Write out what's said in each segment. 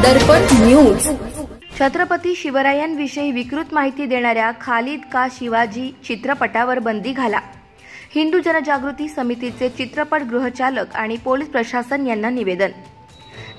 दर्पण news. Chhatrapati शिवरायांविषयी विकृत माहिती देणाऱ्या खालिद का शिवाजी चित्रपटावर बंदी घाला। हिंदू जनजागृती समितीचे चित्रपट गृहचालक आणि पोलीस प्रशासन यांना निवेदन।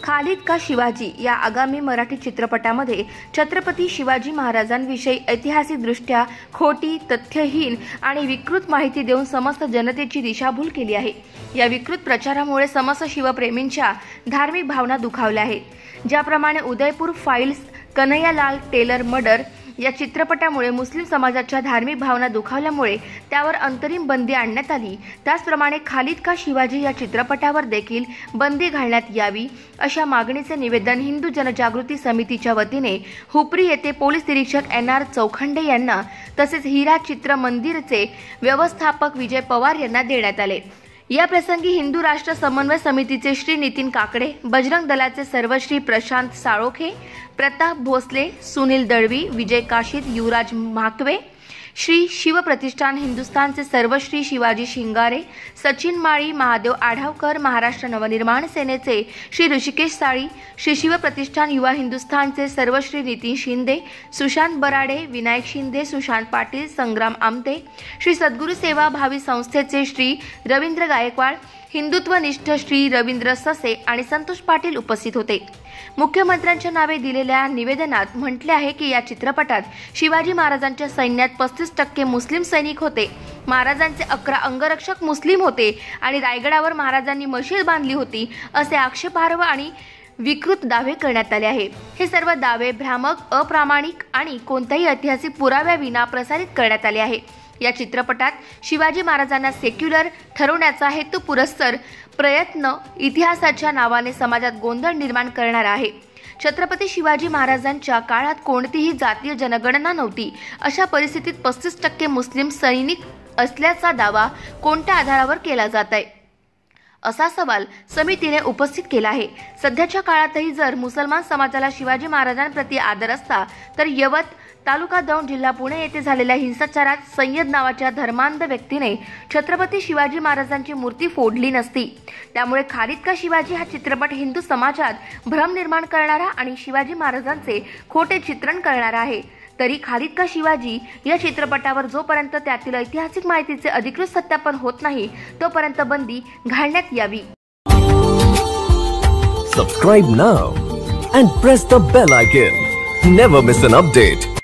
खालिद का शिवाजी या आगामी मराठी चित्रपटामध्ये छत्रपती शिवाजी महाराजांविषयी ऐतिहासिकदृष्ट्या खोटी, तथ्यहीन आणि विकृत माहिती देऊन समस्त जनतेची दिशाभूल केली आहे। या विकृत प्रचारामुळे समस्त शिवप्रेमींच्या धार्मिक भावना दुखावल्या आहेत। ज्याप्रमाणे Udaipur files, Kanhaiyalal tailor murder या चित्रपटामुळे मुस्लिम समाजाच्या धार्मिक भावना दुखावल्यामुळे त्यावर अंतरिम बंदी आणण्यात आली, त्याचप्रमाणे खालिद का शिवाजी या चित्रपटावर देखील बंदी घालण्यात यावी अशा मागणीचे निवेदन हिंदू जनजागृती समितीच्या वतीने हुपरी येथे पोलीस निरीक्षक NR चौखंडे यांना तसेच हिरा चित्र मंदिरचे व्यवस्थापक विजय पवार यांना देण्यात आले। या प्रसंगी हिंदू राष्ट्र समन्वय समितीचे श्री नितीन काकडे, बजरंग दलाचे सर्वश्री प्रशांत साळोखे, प्रताप भोसले, सुनील दळवी, विजय काशीद, युवराज म्हाकवे, श्री शिवप्रतिष्ठान हिंदुस्थानचे सर्वश्री शिवाजी शिंगारे, सचिन माळी, महादेव आढावकर, महाराष्ट्र नवनिर्माण सेनेचे श्री ऋषिकेश साळी, श्री शिवप्रतिष्ठान युवा हिंदुस्थानचे सर्वश्री नितीन शिंदे, सुशांत बराडे, विनायक शिंदे, सुशांत पाटील, संग्राम आमते, श्री सद्गुरू सेवा भावी संस्थेचे श्री रवींद्र गायकवाड, हिंदुत्वनिष्ठ श्री रवींद्र ससे आणि संतोष पाटील उपस्थित होते। मुख्यमंत्र्यांच्या नावे दिलेल्या निवेदनात म्हटले आहे की या चित्रपटात शिवाजी महाराजांच्या सैन्यात 35% मुस्लिम सैनिक होते, महाराजांचे 11 अंगरक्षक मुस्लिम होते आणि रायगडावर महाराजांनी मशीद बांधली होती असे आक्षेपार्ह आणि विकृत दावे करण्यात आले आहे। हे सर्व दावे भ्रामक, अप्रामाणिक आणि कोणत्याही ऐतिहासिक पुराव्याविना प्रसारित करण्यात आले आहे। या चित्रपटात शिवाजी महाराजांना सेक्युलर ठरवण्याचा हेतू पुरस्सर प्रयत्न इतिहासाच्या नावाने समाजात गोंधळ निर्माण करणारा आहे। छत्रपती शिवाजी महाराजांच्या काळात कोणतीही जातीय जनगणना नव्हती, अशा परिस्थितीत 35% मुस्लिम सैनिक असल्याचा दावा कोणत्या आधारावर केला जात आहे असा सवाल समितीने उपस्थित केला आहे। सध्याच्या काळातही जर मुसलमान समाजाला शिवाजी महाराजांप्रती आदर असता तर यवत तालुका दौंड जिल्हा पुणे येथे झालेल्या हिंसाचारात सय्यद नावाच्या धर्मांध व्यक्तीने छत्रपती शिवाजी महाराजांची मूर्ती फोडली नसती। त्यामुळे खालिद का शिवाजी हा चित्रपट हिंदू समाजात भ्रम निर्माण करणारा आणि शिवाजी महाराजांचे खोटे चित्रण करणारा आहे। तरी खालिद का शिवाजी या चित्रपटावर जोपर्यंत त्यातील ऐतिहासिक माहितीचे अधिकृत सत्यापन होत नाही तोपर्यंत बंदी घालण्यात यावी। Subscribe now and press the bell icon. Never miss an update.